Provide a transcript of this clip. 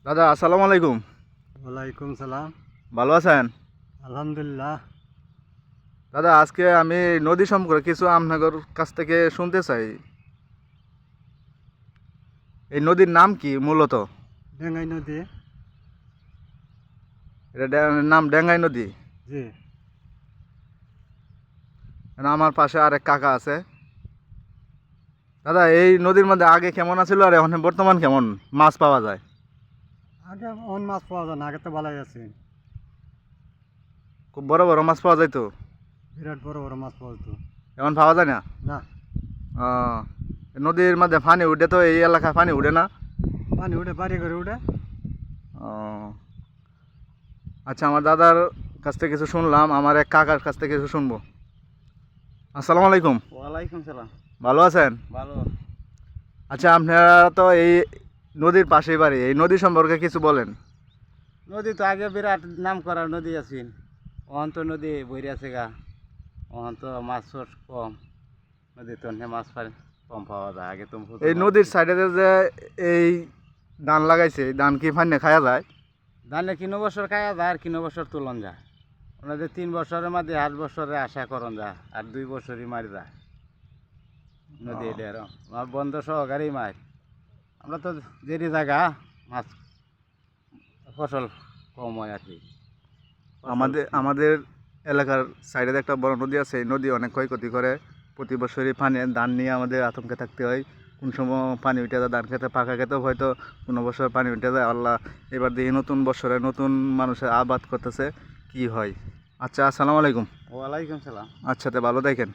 দাদা আসসালামু আলাইকুম। ওয়ালাইকুম সালাম। ভালো আছেন? আলহামদুলিল্লাহ। দাদা আজকে আমি নদী সম্পর্কে কিছু আপনাদের কাছ থেকে শুনতে চাই। এই নদীর নাম কি মূলত? ডেঙ্গাই নদী। এটা নাম ডেঙ্গাই নদী। জি। আমার পাশে আরেক কাকা আছে। দাদা এই নদীর মধ্যে আগে কেমন আছিল আর এখন বর্তমান কেমন মাছ পাওয়া যায়? আগে অন মাছ পাওয়া যায় না, আগে তো ভালোই আছে। খুব বড় বড় মাছ পাওয়া যায় তো? বিরাট বড় বড় মাছ পাওয়া যেত। এখন পাওয়া যায় না? না, আহ, নদীর মধ্যে পানি উঠে তো এই এলাকায় পানি উঠে না? পানি উঠে বাড়ি করে উঠে। ও, আচ্ছা আমার দাদার কাছ থেকে কিছু শুনলাম, আমার এক কাকার কাছ থেকে কিছু শুনবো। আসসালামু আলাইকুম। ওয়ালাইকুম সালাম। ভালো আছেন? ভালো। আচ্ছা আপনারা তো এই নদীর পাশেই বাড়ি, এই নদী সম্পর্কে কিছু বলেন। নদী তো আগে বিরাট নাম করা নদী আছে। অহন তো নদী বইরে আছে গা। অহন তো মাছ কম। নদী তো মাছ কম পাওয়া যায়। আগে তো এই নদীর সাইডে যে এই ধান লাগাইছে, এই ধান কি ফাইনে খাওয়া যায়? ধানে কিনো বছর খাওয়া যায় আর কিনো বছর তুলন যায়। ওনাদের 3 বছরের মধ্যে 8 বছরে আশা করন যায় আর 2 বছরই মারি যায় নদী। এটা আমার বন্ধ সহকারী মাছ। আমরা তো যেরি জায়গা মাছ ফসল কম হয় আর কি। আমাদের আমাদের এলাকার সাইডে একটা বড় নদী আছে, এই নদী অনেক ক্ষয়ক্ষতি করে। প্রতি বছরই পানি ধান নিয়ে আমাদের আতঙ্কে থাকতে হয়। কোন সময় পানি উঠে যায়, ধান খেতে পাকা খেতেও হয়তো কোনো বছর পানি উঠে যায়। আল্লাহ এবার দিয়ে নতুন বছরে নতুন মানুষের আবাদ করতেছে, কি হয়। আচ্ছা আসসালামু আলাইকুম। ওয়ালাইকুম সালাম। আচ্ছা তো ভালো থাকেন।